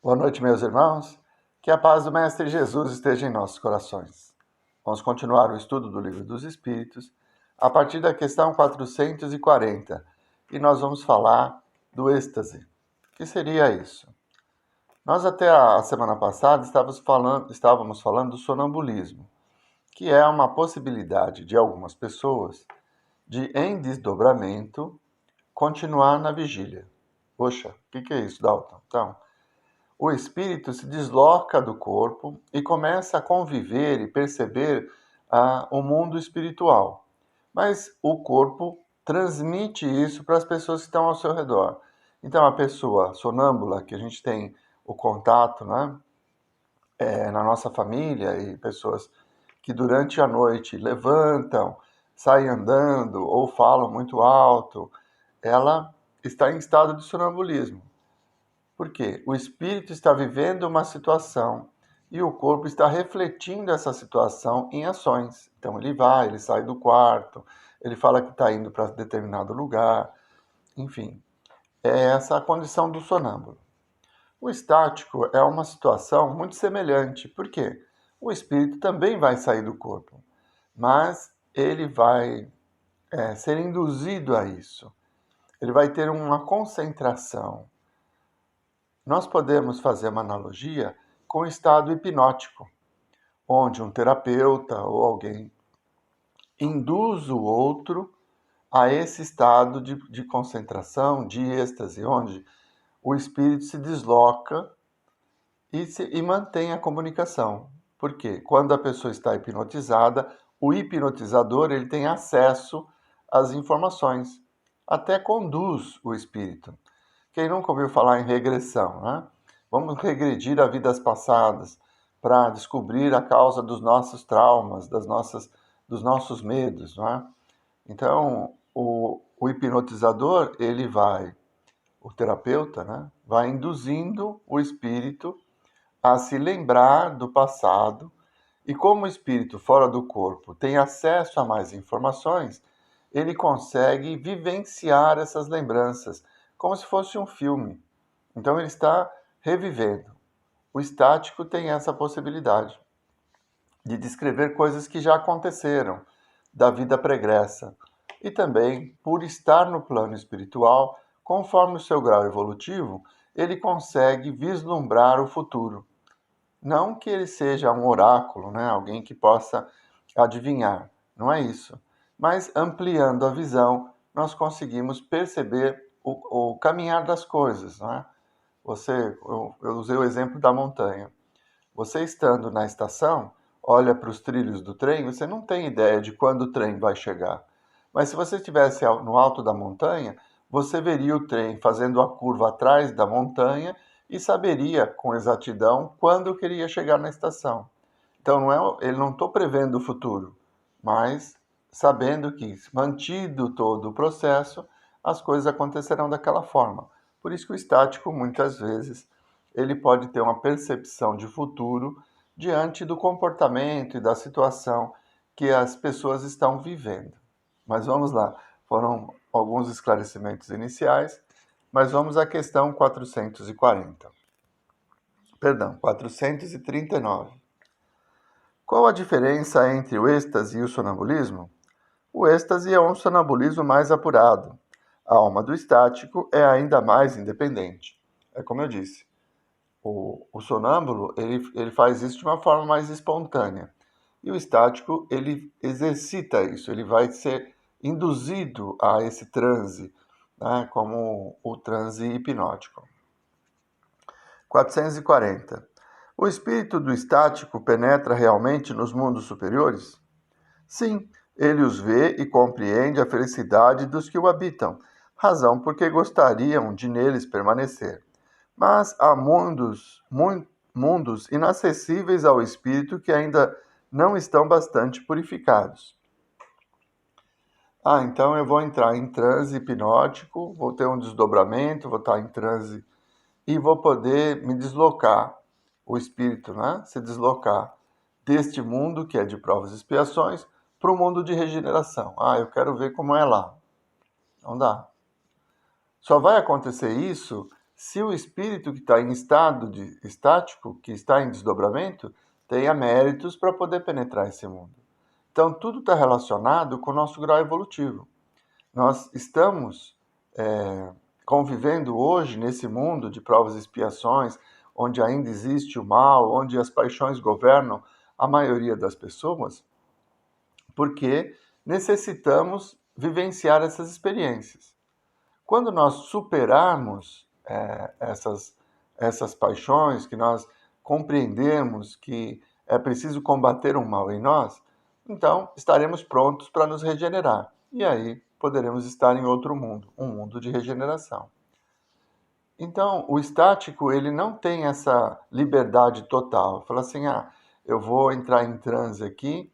Boa noite, meus irmãos. Que a paz do Mestre Jesus esteja em nossos corações. Vamos continuar o estudo do Livro dos Espíritos a partir da questão 440 e nós vamos falar do êxtase. O que seria isso? Nós até a semana passada estávamos falando do sonambulismo, que é uma possibilidade de algumas pessoas de, em desdobramento, continuar na vigília. Poxa, o que é isso, Dalton? Então, o espírito se desloca do corpo e começa a conviver e perceber o mundo espiritual. Mas o corpo transmite isso para as pessoas que estão ao seu redor. Então, a pessoa sonâmbula, que a gente tem o contato, né, na nossa família, e pessoas que durante a noite levantam, saem andando ou falam muito alto, ela está em estado de sonambulismo. Por quê? O espírito está vivendo uma situação e o corpo está refletindo essa situação em ações. Então ele sai do quarto, ele fala que está indo para determinado lugar, enfim. É essa a condição do sonâmbulo. O estático é uma situação muito semelhante. Por quê? O espírito também vai sair do corpo, mas ele vai ser induzido a isso. Ele vai ter uma concentração. Nós podemos fazer uma analogia com o estado hipnótico, onde um terapeuta ou alguém induz o outro a esse estado de concentração, de êxtase, onde o espírito se desloca e mantém a comunicação. Por quê? Quando a pessoa está hipnotizada, o hipnotizador ele tem acesso às informações, até conduz o espírito. Quem nunca ouviu falar em regressão, né? Vamos regredir a vidas passadas para descobrir a causa dos nossos traumas, dos nossos medos, não é? Então, o hipnotizador, o terapeuta, né, vai induzindo o espírito a se lembrar do passado, e como o espírito fora do corpo tem acesso a mais informações, ele consegue vivenciar essas lembranças, como se fosse um filme. Então ele está revivendo. O estático tem essa possibilidade de descrever coisas que já aconteceram da vida pregressa. E também, por estar no plano espiritual, conforme o seu grau evolutivo, ele consegue vislumbrar o futuro. Não que ele seja um oráculo, né? Alguém que possa adivinhar, não é isso. Mas ampliando a visão, nós conseguimos perceber o caminhar das coisas. Não é? Eu usei o exemplo da montanha. Você estando na estação, olha para os trilhos do trem, você não tem ideia de quando o trem vai chegar. Mas se você estivesse no alto da montanha, você veria o trem fazendo a curva atrás da montanha e saberia com exatidão quando queria chegar na estação. Então ele não estou prevendo o futuro, mas sabendo que, mantido todo o processo, as coisas acontecerão daquela forma. Por isso que o estático, muitas vezes, ele pode ter uma percepção de futuro diante do comportamento e da situação que as pessoas estão vivendo. Mas vamos lá, foram alguns esclarecimentos iniciais, mas vamos à questão 440. Perdão, 439. Qual a diferença entre o êxtase e o sonambulismo? O êxtase é um sonambulismo mais apurado. A alma do estático é ainda mais independente. É como eu disse, o sonâmbulo ele faz isso de uma forma mais espontânea. E o estático ele exercita isso, ele vai ser induzido a esse transe, né, como o transe hipnótico. 440. O espírito do estático penetra realmente nos mundos superiores? Sim, ele os vê e compreende a felicidade dos que o habitam, razão porque gostariam de neles permanecer. Mas há mundos inacessíveis ao espírito que ainda não estão bastante purificados. Então eu vou entrar em transe hipnótico, vou ter um desdobramento, vou estar em transe e vou poder me deslocar, o espírito, né? Se deslocar deste mundo, que é de provas e expiações, para o mundo de regeneração. Eu quero ver como é lá. Não dá. Só vai acontecer isso se o espírito que está em estado estático, que está em desdobramento, tenha méritos para poder penetrar esse mundo. Então, tudo está relacionado com o nosso grau evolutivo. Nós estamos convivendo hoje nesse mundo de provas e expiações, onde ainda existe o mal, onde as paixões governam a maioria das pessoas, porque necessitamos vivenciar essas experiências. Quando nós superarmos essas paixões, que nós compreendemos que é preciso combater o mal em nós, então estaremos prontos para nos regenerar. E aí poderemos estar em outro mundo, um mundo de regeneração. Então, o estático, ele não tem essa liberdade total. Fala assim, eu vou entrar em transe aqui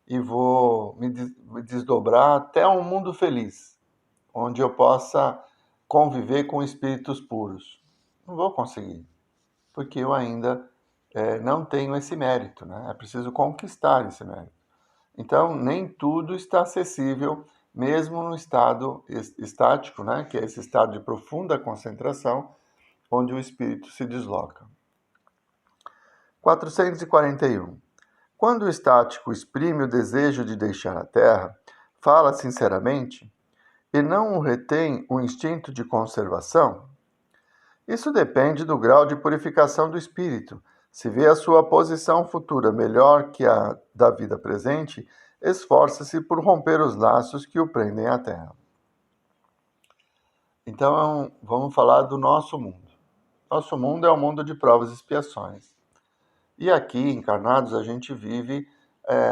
e vou me desdobrar até um mundo feliz, onde eu possa conviver com espíritos puros. Não vou conseguir, porque eu ainda não tenho esse mérito, né? É preciso conquistar esse mérito. Então, nem tudo está acessível, mesmo no estado estático, né? Que é esse estado de profunda concentração, onde o espírito se desloca. 441. Quando o estático exprime o desejo de deixar a Terra, fala sinceramente e não o retém o instinto de conservação? Isso depende do grau de purificação do espírito. Se vê a sua posição futura melhor que a da vida presente, esforça-se por romper os laços que o prendem à Terra. Então, vamos falar do nosso mundo. Nosso mundo é um mundo de provas e expiações. E aqui, encarnados, a gente vive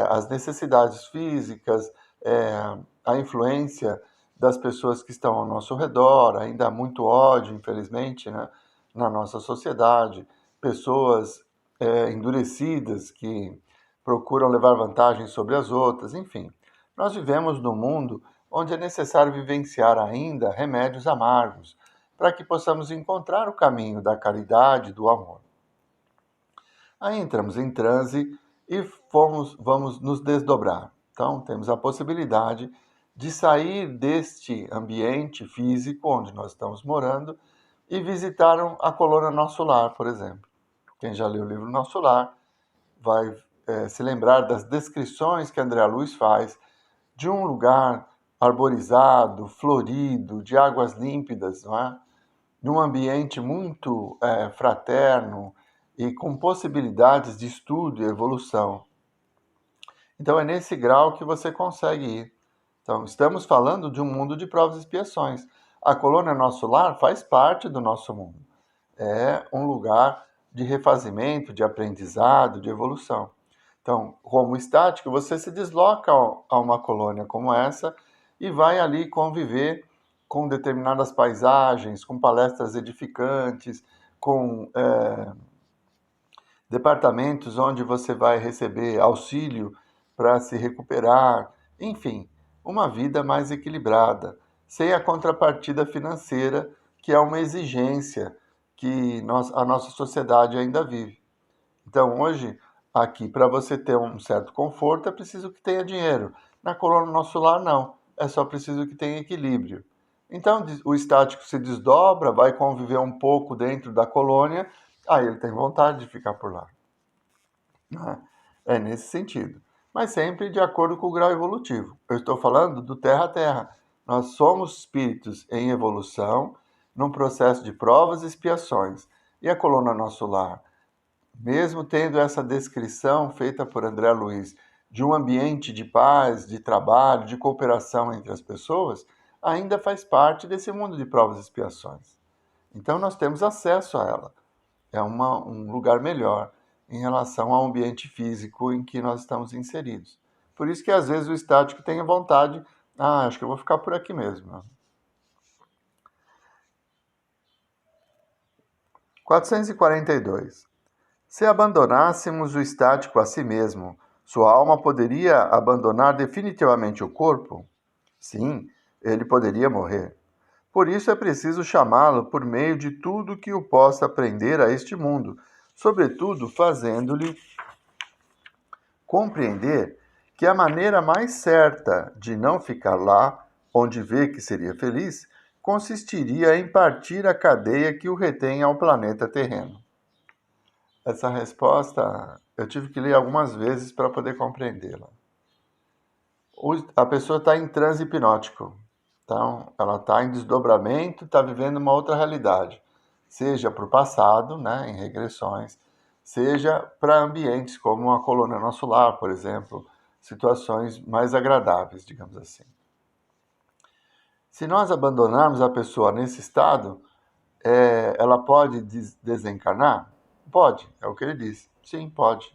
as necessidades físicas, a influência das pessoas que estão ao nosso redor. Ainda há muito ódio, infelizmente, né, na nossa sociedade. Pessoas endurecidas que procuram levar vantagem sobre as outras. Enfim, nós vivemos num mundo onde é necessário vivenciar ainda remédios amargos, para que possamos encontrar o caminho da caridade e do amor. Aí entramos em transe e vamos nos desdobrar. Então, temos a possibilidade de sair deste ambiente físico onde nós estamos morando e visitar a colônia Nosso Lar, por exemplo. Quem já leu o livro Nosso Lar vai se lembrar das descrições que André Luiz faz de um lugar arborizado, florido, de águas límpidas, não é? Num ambiente muito fraterno e com possibilidades de estudo e evolução. Então, é nesse grau que você consegue ir. Então, estamos falando de um mundo de provas e expiações. A colônia Nosso Lar faz parte do nosso mundo. É um lugar de refazimento, de aprendizado, de evolução. Então, como estático, você se desloca a uma colônia como essa e vai ali conviver com determinadas paisagens, com palestras edificantes, com departamentos onde você vai receber auxílio para se recuperar, enfim, uma vida mais equilibrada, sem a contrapartida financeira, que é uma exigência que a nossa sociedade ainda vive. Então, hoje, aqui, para você ter um certo conforto, é preciso que tenha dinheiro. Na colônia Nosso Lar, não. É só preciso que tenha equilíbrio. Então, o estático se desdobra, vai conviver um pouco dentro da colônia, aí ele tem vontade de ficar por lá. É nesse sentido. Mas sempre de acordo com o grau evolutivo. Eu estou falando do terra a terra. Nós somos espíritos em evolução, num processo de provas e expiações. E a colônia Nosso Lar, mesmo tendo essa descrição feita por André Luiz de um ambiente de paz, de trabalho, de cooperação entre as pessoas, ainda faz parte desse mundo de provas e expiações. Então nós temos acesso a ela. É um lugar melhor em relação ao ambiente físico em que nós estamos inseridos. Por isso que às vezes o estático tem a vontade, acho que eu vou ficar por aqui mesmo. 442. Se abandonássemos o estático a si mesmo, sua alma poderia abandonar definitivamente o corpo? Sim, ele poderia morrer. Por isso é preciso chamá-lo por meio de tudo que o possa aprender a este mundo, sobretudo fazendo-lhe compreender que a maneira mais certa de não ficar lá, onde vê que seria feliz, consistiria em partir a cadeia que o retém ao planeta terreno? Essa resposta eu tive que ler algumas vezes para poder compreendê-la. A pessoa está em transe hipnótico, então ela está em desdobramento, está vivendo uma outra realidade, seja para o passado, né, em regressões, seja para ambientes como a colônia nosso lar, por exemplo, situações mais agradáveis, digamos assim. Se nós abandonarmos a pessoa nesse estado, ela pode desencarnar? Pode, é o que ele diz. Sim, pode.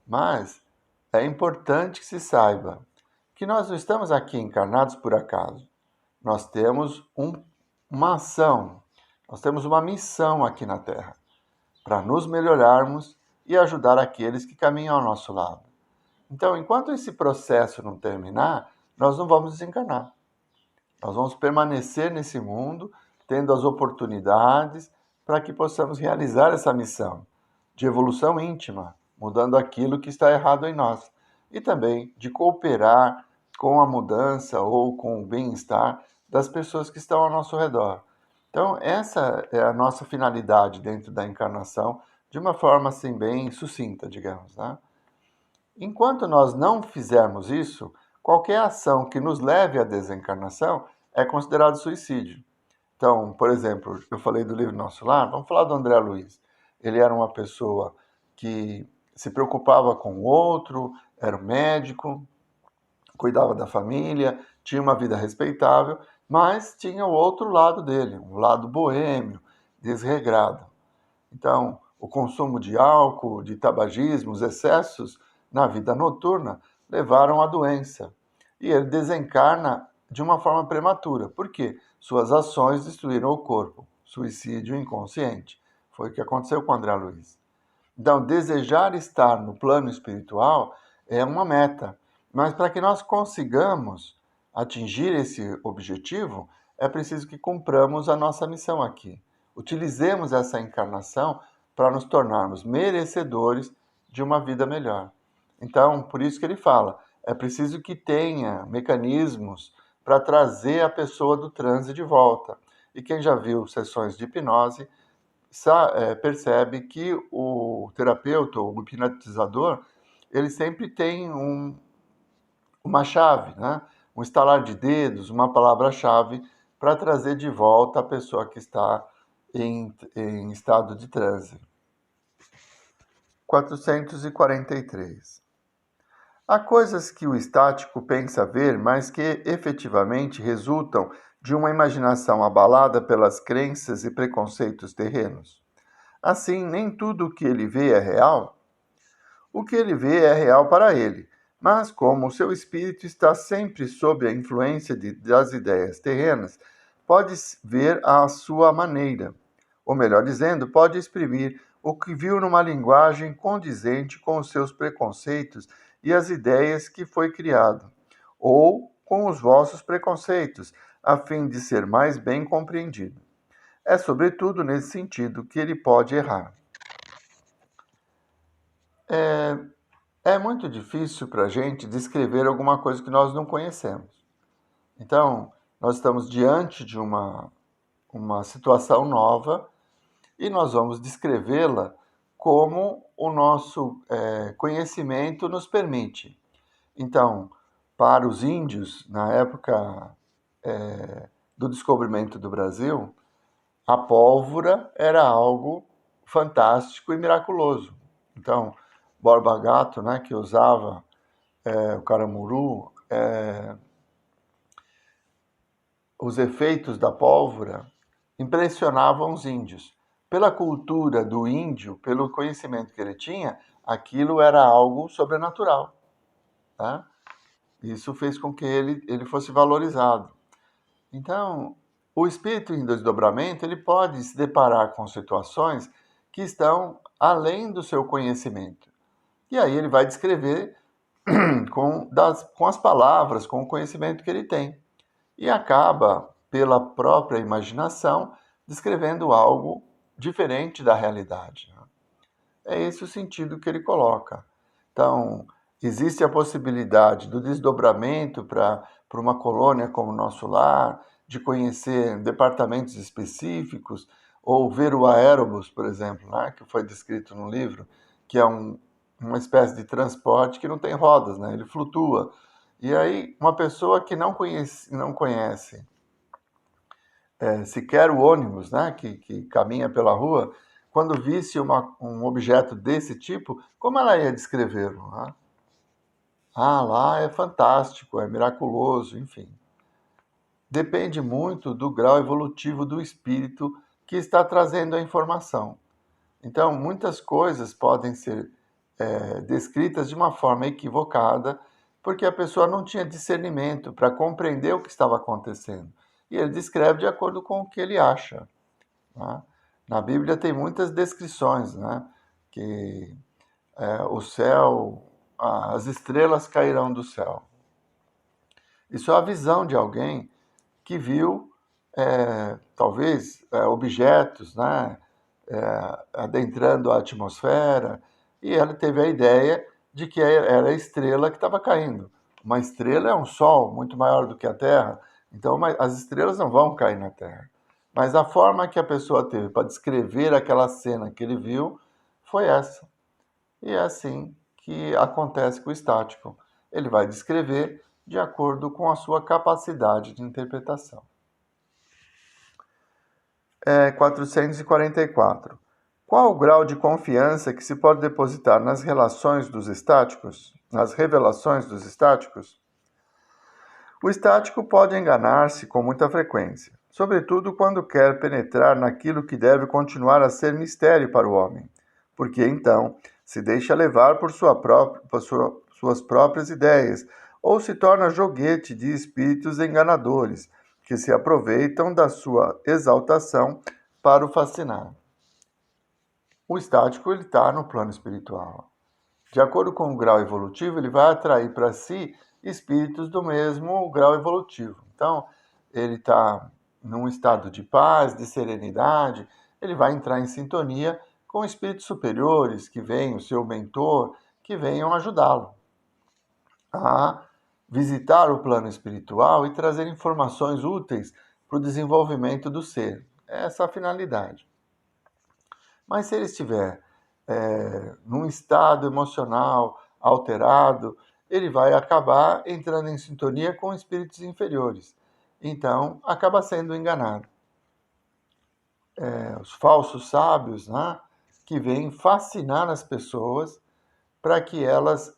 Mas é importante que se saiba que nós não estamos aqui encarnados por acaso. Nós temos uma ação, nós temos uma missão aqui na Terra, para nos melhorarmos e ajudar aqueles que caminham ao nosso lado. Então, enquanto esse processo não terminar, nós não vamos desencarnar. Nós vamos permanecer nesse mundo, tendo as oportunidades para que possamos realizar essa missão de evolução íntima, mudando aquilo que está errado em nós, e também de cooperar com a mudança ou com o bem-estar das pessoas que estão ao nosso redor. Então, essa é a nossa finalidade dentro da encarnação, de uma forma assim bem sucinta, digamos, né? Enquanto nós não fizermos isso, qualquer ação que nos leve à desencarnação é considerado suicídio. Então, por exemplo, eu falei do livro Nosso Lar, vamos falar do André Luiz. Ele era uma pessoa que se preocupava com o outro, era um médico, cuidava da família, tinha uma vida respeitável, mas tinha o outro lado dele, um lado boêmio, desregrado. Então, o consumo de álcool, de tabagismo, os excessos na vida noturna levaram à doença. E ele desencarna de uma forma prematura. Por quê? Suas ações destruíram o corpo. Suicídio inconsciente. Foi o que aconteceu com André Luiz. Então, desejar estar no plano espiritual é uma meta. Mas para que nós consigamos atingir esse objetivo, é preciso que cumpramos a nossa missão aqui. Utilizemos essa encarnação para nos tornarmos merecedores de uma vida melhor. Então, por isso que ele fala, é preciso que tenha mecanismos para trazer a pessoa do transe de volta. E quem já viu sessões de hipnose percebe que o terapeuta, o hipnotizador, ele sempre tem uma chave, né? Um estalar de dedos, uma palavra-chave para trazer de volta a pessoa que está em estado de transe. 443. Há coisas que o estático pensa ver, mas que efetivamente resultam de uma imaginação abalada pelas crenças e preconceitos terrenos. Assim, nem tudo o que ele vê é real. O que ele vê é real para ele, mas como o seu espírito está sempre sob a influência das ideias terrenas, pode ver à sua maneira, ou melhor dizendo, pode exprimir o que viu numa linguagem condizente com os seus preconceitos e as ideias que foi criado, ou com os vossos preconceitos, a fim de ser mais bem compreendido. É sobretudo nesse sentido que ele pode errar. É muito difícil para a gente descrever alguma coisa que nós não conhecemos. Então, nós estamos diante de uma situação nova e nós vamos descrevê-la como o nosso conhecimento nos permite. Então, para os índios, na época do descobrimento do Brasil, a pólvora era algo fantástico e miraculoso. Então, Borba Gato, né, que usava o caramuru, os efeitos da pólvora impressionavam os índios. Pela cultura do índio, pelo conhecimento que ele tinha, aquilo era algo sobrenatural. Tá? Isso fez com que ele fosse valorizado. Então, o espírito em desdobramento ele pode se deparar com situações que estão além do seu conhecimento. E aí ele vai descrever com as palavras, com o conhecimento que ele tem. E acaba, pela própria imaginação, descrevendo algo diferente da realidade. É esse o sentido que ele coloca. Então, existe a possibilidade do desdobramento para uma colônia como o Nosso Lar, de conhecer departamentos específicos, ou ver o aerobus, por exemplo, né, que foi descrito no livro, que é uma espécie de transporte que não tem rodas, né, ele flutua. E aí, uma pessoa que não conhece sequer o ônibus, né, que caminha pela rua, quando visse um objeto desse tipo, como ela ia descrevê-lo? Né? Ah, lá é fantástico, é miraculoso, enfim. Depende muito do grau evolutivo do espírito que está trazendo a informação. Então, muitas coisas podem ser descritas de uma forma equivocada, porque a pessoa não tinha discernimento para compreender o que estava acontecendo. E ele descreve de acordo com o que ele acha. Né? Na Bíblia tem muitas descrições, né? Que o céu, as estrelas cairão do céu. Isso é a visão de alguém que viu, talvez, objetos, né? Adentrando a atmosfera, e ela teve a ideia de que era a estrela que estava caindo. Uma estrela é um sol muito maior do que a Terra, então as estrelas não vão cair na Terra. Mas a forma que a pessoa teve para descrever aquela cena que ele viu foi essa. E é assim que acontece com o estático. Ele vai descrever de acordo com a sua capacidade de interpretação. 444. Qual o grau de confiança que se pode depositar nas relações dos estáticos, nas revelações dos estáticos? O estático pode enganar-se com muita frequência, sobretudo quando quer penetrar naquilo que deve continuar a ser mistério para o homem, porque então se deixa levar por suas próprias ideias, ou se torna joguete de espíritos enganadores, que se aproveitam da sua exaltação para o fascinar. O estático está no plano espiritual. De acordo com o grau evolutivo, ele vai atrair para si espíritos do mesmo grau evolutivo. Então, ele está num estado de paz, de serenidade, ele vai entrar em sintonia com espíritos superiores que vêm, o seu mentor, que venham ajudá-lo a visitar o plano espiritual e trazer informações úteis para o desenvolvimento do ser. Essa é a finalidade. Mas se ele estiver num estado emocional alterado, ele vai acabar entrando em sintonia com espíritos inferiores. Então, acaba sendo enganado. Os falsos sábios, né, que vêm fascinar as pessoas para que elas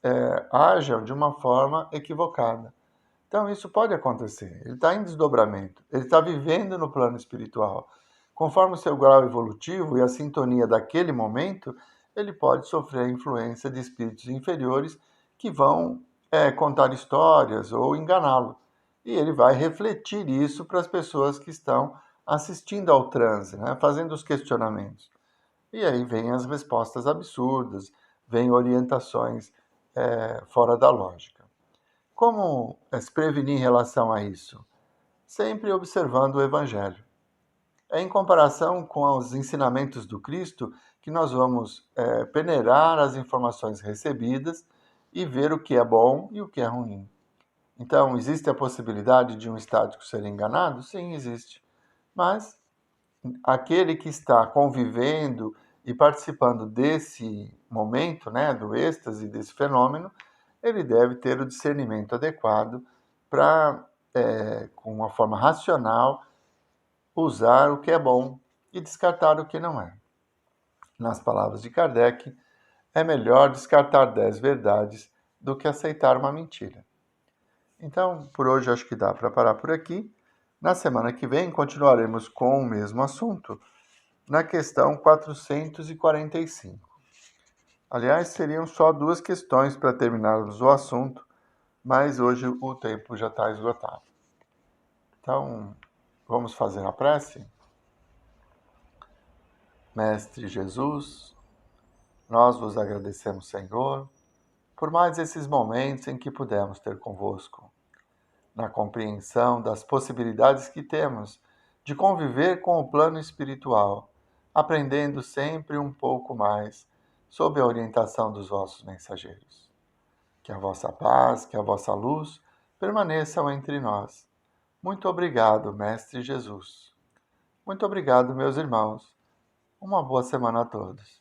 ajam de uma forma equivocada. Então, isso pode acontecer. Ele está em desdobramento, ele está vivendo no plano espiritual. Conforme o seu grau evolutivo e a sintonia daquele momento, ele pode sofrer a influência de espíritos inferiores que vão contar histórias ou enganá-lo. E ele vai refletir isso para as pessoas que estão assistindo ao transe, né, fazendo os questionamentos. E aí vêm as respostas absurdas, vêm orientações fora da lógica. Como se prevenir em relação a isso? Sempre observando o Evangelho. É em comparação com os ensinamentos do Cristo que nós vamos peneirar as informações recebidas e ver o que é bom e o que é ruim. Então, existe a possibilidade de um estático ser enganado? Sim, existe. Mas aquele que está convivendo e participando desse momento, né, do êxtase, desse fenômeno, ele deve ter o discernimento adequado para, com uma forma racional, usar o que é bom e descartar o que não é. Nas palavras de Kardec, é melhor descartar 10 verdades do que aceitar uma mentira. Então, por hoje acho que dá para parar por aqui. Na semana que vem continuaremos com o mesmo assunto, na questão 445. Aliás, seriam só 2 questões para terminarmos o assunto, mas hoje o tempo já está esgotado. Então, vamos fazer a prece? Mestre Jesus, nós vos agradecemos, Senhor, por mais esses momentos em que pudemos ter convosco, na compreensão das possibilidades que temos de conviver com o plano espiritual, aprendendo sempre um pouco mais sob a orientação dos vossos mensageiros. Que a vossa paz, que a vossa luz permaneçam entre nós, Muito obrigado, Mestre Jesus. Muito obrigado, meus irmãos. Uma boa semana a todos.